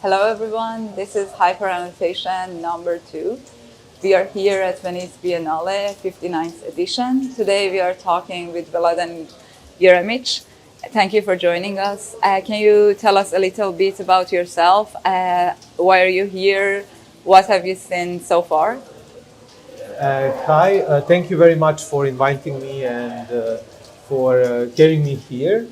Hello everyone, this is Hyper Annotation number 2. We are here at Venice Biennale 59th edition. Today we are talking with Vladan Jeremic. Thank you for joining us. Can you tell us a little bit about yourself? Why are you here? What have you seen so far? Hi, thank you very much for inviting me and for getting me here.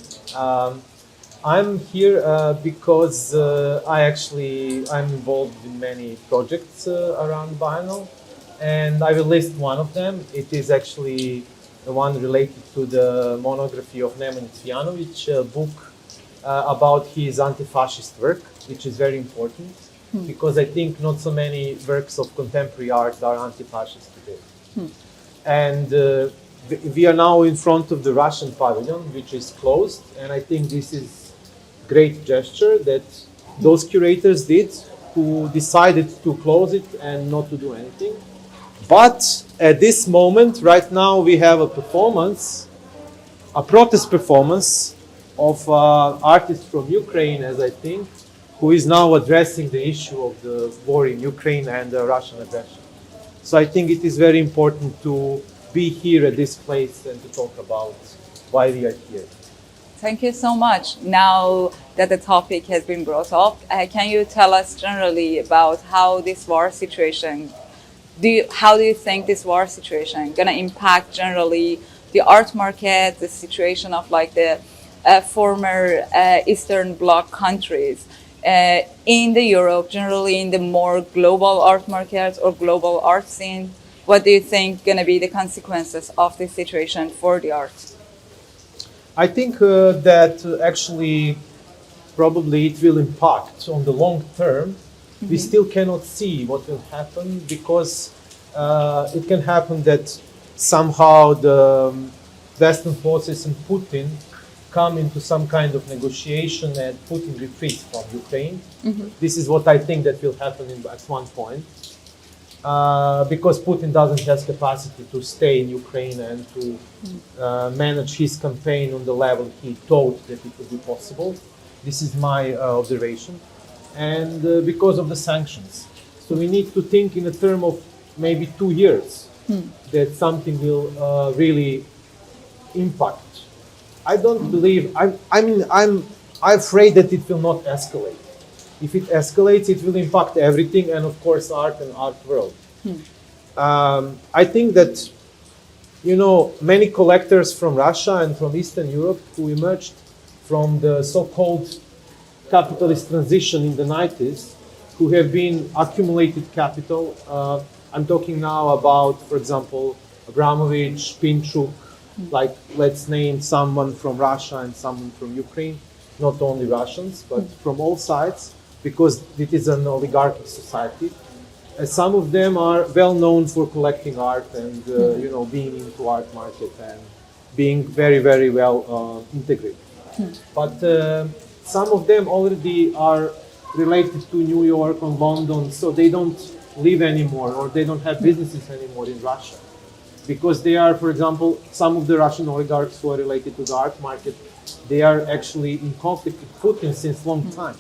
I'm here because I'm involved in many projects around Biennale, and I will list one of them. It is actually the one related to the monography of Neman Cvijanović, book about his anti-fascist work, which is very important because I think not so many works of contemporary art are anti-fascist today. And we are now in front of the Russian pavilion, which is closed, and I think this is great gesture that those curators did who decided to close it and not to do anything. But at this moment, right now, we have a performance, a protest performance of artist from Ukraine, as I think, who is now addressing the issue of the war in Ukraine and the Russian aggression. So I think it is very important to be here at this place and to talk about why we are here. Thank you so much. Now that the topic has been brought up, can you tell us generally about how this war situation, how do you think this war situation gonna impact generally the art market, the situation of like the former Eastern Bloc countries in the Europe, generally in the more global art market or global art scene? What do you think gonna be the consequences of this situation for the art? I think that actually probably it will impact on the long term. We still cannot see what will happen because it can happen that somehow the Western forces and Putin come into some kind of negotiation and Putin retreats from Ukraine. This is what I think that will happen at one point. Because Putin doesn't have capacity to stay in Ukraine and to manage his campaign on the level he thought that it would be possible. This is my observation. And because of the sanctions. So we need to think in a term of maybe 2 years that something will really impact. I don't believe, I'm afraid that it will not escalate. If it escalates, it will impact everything, and of course, art and art world. I think that, many collectors from Russia and from Eastern Europe who emerged from the so-called capitalist transition in the 90s, who have been accumulated capital. I'm talking now about, for example, Abramovich, Pinchuk, like let's name someone from Russia and someone from Ukraine, not only Russians, but from all sides, because it is an oligarchic society. Some of them are well known for collecting art and being into art market and being very, very well integrated. But some of them already are related to New York or London, so they don't live anymore or they don't have businesses anymore in Russia. Because they are, for example, some of the Russian oligarchs who are related to the art market, they are actually in conflict with Putin since a long time.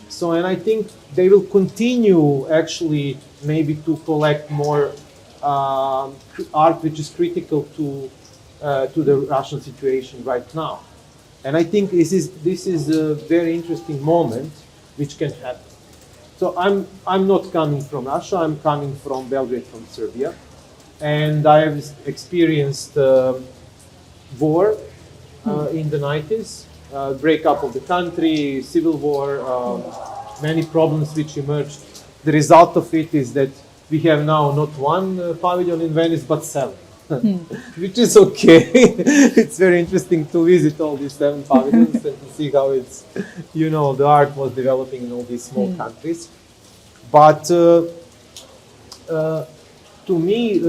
So, and I think they will continue actually maybe to collect more art which is critical to the Russian situation right now. And I think this is a very interesting moment which can happen. So I'm not coming from Russia, I'm coming from Belgrade, from Serbia. And I have experienced war in the 90s, breakup of the country, civil war, many problems which emerged. The result of it is that we have now not one pavilion in Venice, but 7, which is okay. It's very interesting to visit all these 7 pavilions and to see how it's, the art was developing in all these small countries. But to me,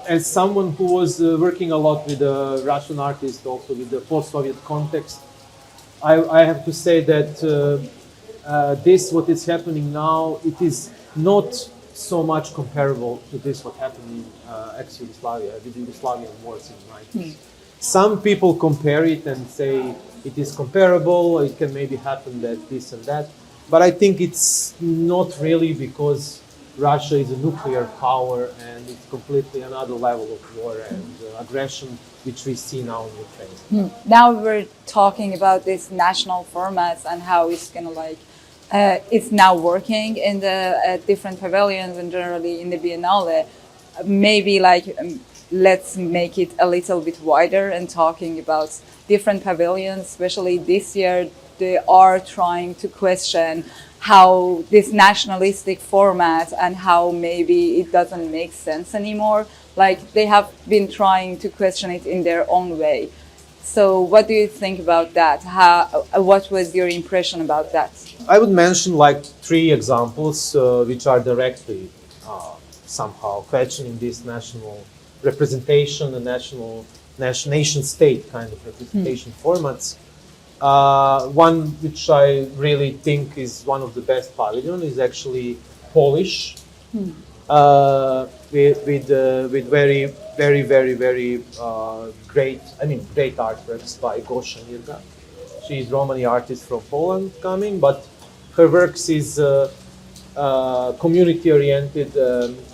as someone who was working a lot with Russian artists, also with the post-Soviet context, I have to say that what is happening now, it is not so much comparable to this what happened in ex-Yugoslavia, with the Yugoslavian wars in the 90s. Some people compare it and say it is comparable, it can maybe happen that this and that. But I think it's not really because Russia is a nuclear power and it's completely another level of war and aggression which we see now in Ukraine. Now we're talking about this national formats and how it's gonna it's now working in the different pavilions and generally in the Biennale. Maybe let's make it a little bit wider and talking about different pavilions, especially this year. They are trying to question how this nationalistic format and how maybe it doesn't make sense anymore. Like they have been trying to question it in their own way. So what do you think about that? What was your impression about that? I would mention like three examples which are directly somehow questioning this national representation, the nation state kind of representation formats. One which I really think is one of the best pavilion is actually Polish, with very great artworks by Gosia Mirga. She is Romani artist from Poland coming, but her works is community oriented,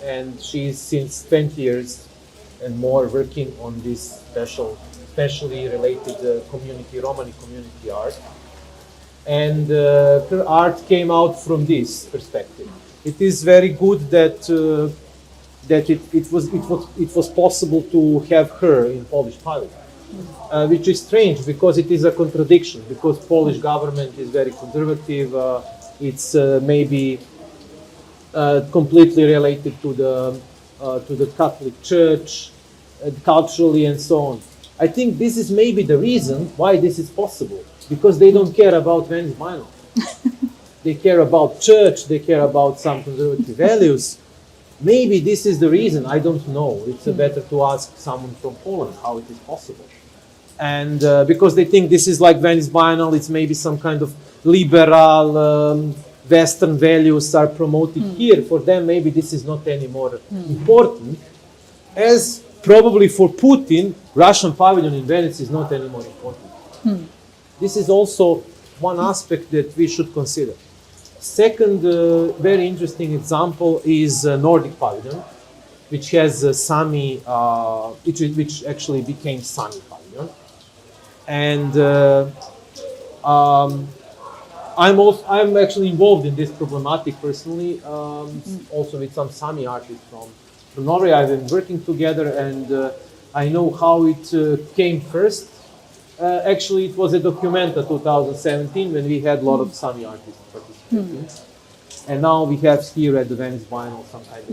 and she is since 20 years and more working on this especially related community, Romani community art. And her art came out from this perspective. It is very good that it was possible to have her in Polish pavilion, which is strange because it is a contradiction. Because Polish government is very conservative. It's maybe completely related to the Catholic Church, culturally and so on. I think this is maybe the reason why this is possible, because they don't care about Venice Biennale. They care about church, they care about some conservative values. Maybe this is the reason, I don't know. It's better to ask someone from Poland how it is possible. And because they think this is like Venice Biennale, it's maybe some kind of liberal, Western values are promoted here. For them, maybe this is not anymore important. As probably for Putin, Russian pavilion in Venice is not anymore important. This is also one aspect that we should consider. Second, very interesting example is Nordic pavilion, which has Sami, which actually became Sami pavilion. And I'm actually involved in this problematic personally, also with some Sami artists from Norway. I've been working together, and I know how it came first. Actually, it was a Documenta 2017 when we had a lot of Sami artists participating. And now we have here at the Venice Biennale some kind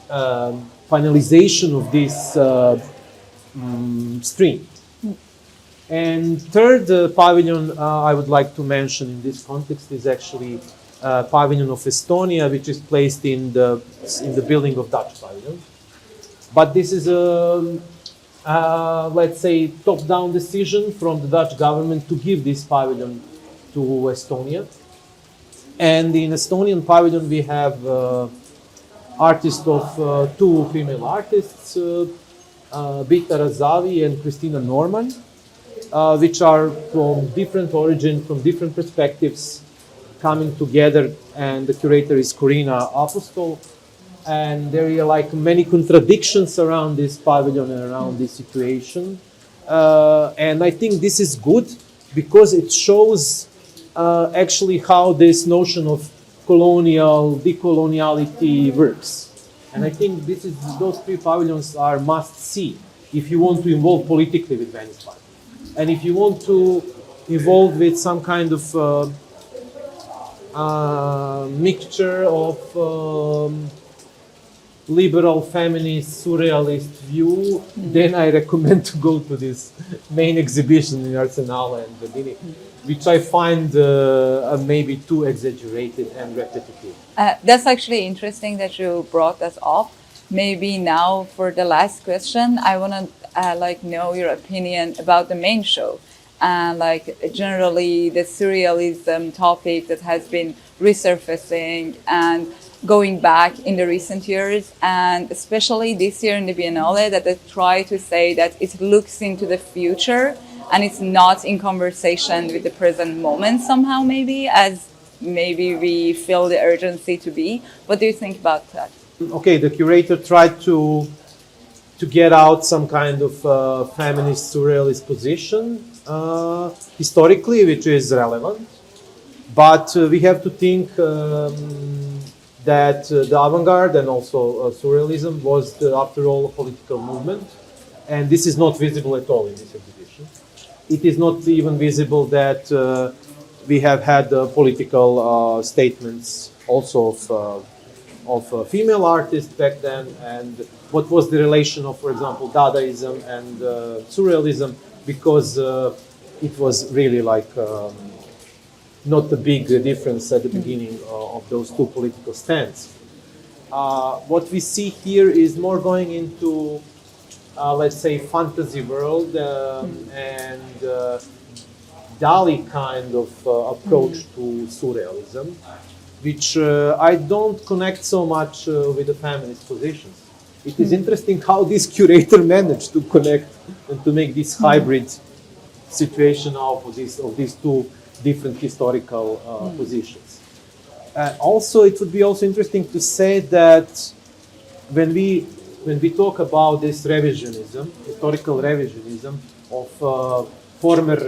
of finalization of this stream. And third pavilion I would like to mention in this context is actually pavilion of Estonia, which is placed in the building of Dutch pavilion. But this is a let's say top-down decision from the Dutch government to give this pavilion to Estonia. And in Estonian pavilion we have artists of two female artists, Bita Razavi and Christina Norman, which are from different origin, from different perspectives, coming together, and the curator is Corina Apostol. And there are like many contradictions around this pavilion and around this situation. And I think this is good because it shows actually how this notion of decoloniality works. And I think those three pavilions are must see if you want to involve politically with Venice Biennale. And if you want to involve with some kind of mixture of liberal, feminist, surrealist view, then I recommend to go to this main exhibition in Arsenal and Bellini, which I find maybe too exaggerated and repetitive. That's actually interesting that you brought that up. Maybe now for the last question, I want to know your opinion about the main show and generally the surrealism topic that has been resurfacing and going back in the recent years, and especially this year in the Biennale, that they try to say that it looks into the future and it's not in conversation with the present moment somehow, maybe, as maybe we feel the urgency to be. What do you think about that? Okay, the curator tried to get out some kind of feminist surrealist position historically, which is relevant. But we have to think that the avant-garde and also surrealism was, after all, a political movement. And this is not visible at all in this exhibition. It is not even visible that we have had political statements also of female artists back then, and what was the relation of, for example, Dadaism and surrealism, because it was really like not a big difference at the beginning of those two political stands. What we see here is more going into, let's say, fantasy world and Dali kind of approach to surrealism, which I don't connect so much with the feminist positions. It is interesting how this curator managed to connect and to make this hybrid situation of these two different historical positions. Also, it would be also interesting to say that when we talk about this revisionism, historical revisionism of former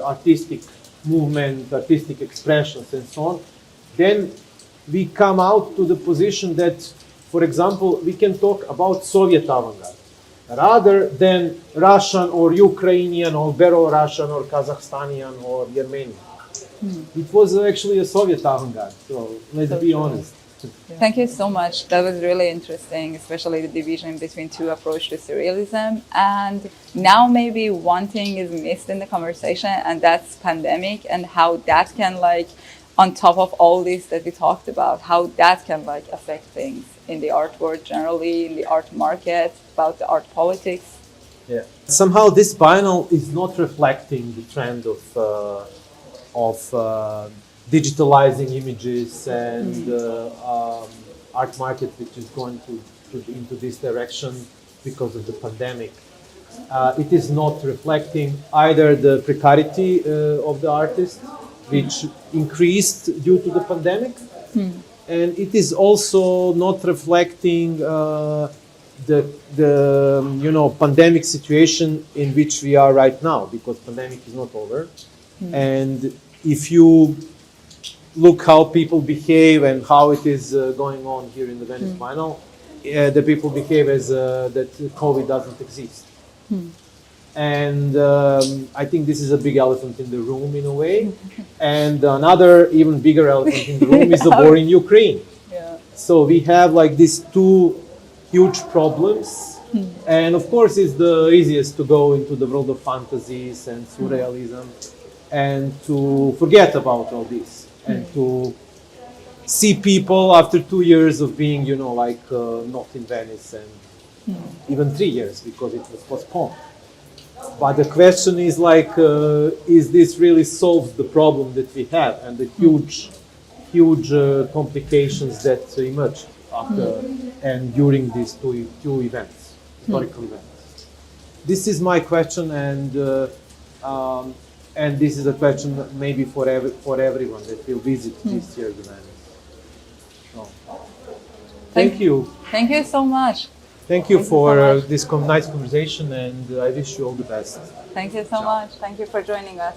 artistic movement, artistic expressions, and so on, then we come out to the position that, for example, we can talk about Soviet avant-garde rather than Russian or Ukrainian or Belarusian or Kazakhstanian or Armenian. It was actually a Soviet avant-garde, so let's be honest. Thank you so much. That was really interesting, especially the division between two approaches to surrealism. And now maybe one thing is missed in the conversation, and that's pandemic, and how that can, like, on top of all this that we talked about, how that can, like, affect things in the art world generally, in the art market, about the art politics. Yeah. Somehow this biennial is not reflecting the trend of digitalizing images and art market, which is going into this direction because of the pandemic. It is not reflecting either the precarity of the artist, which increased due to the pandemic, and it is also not reflecting the pandemic situation in which we are right now, because pandemic is not over. And if you look how people behave and how it is going on here in the Venice Biennale, the people behave as that COVID doesn't exist. And I think this is a big elephant in the room in a way. And another even bigger elephant in the room is the war in Ukraine. Yeah. So we have like these two huge problems. And of course it's the easiest to go into the world of fantasies and surrealism and to forget about all this and to see people after 2 years of being, not in Venice and even 3 years because it was postponed. But the question is is this really solves the problem that we have and the huge complications that emerge after and during these two events, historical events? This is my question, and this is a question maybe for everyone that will visit this year the Venice. So, thank you. Thank you so much. Thank you for so much. this nice conversation, and I wish you all the best. Thank you so much. Thank you for joining us.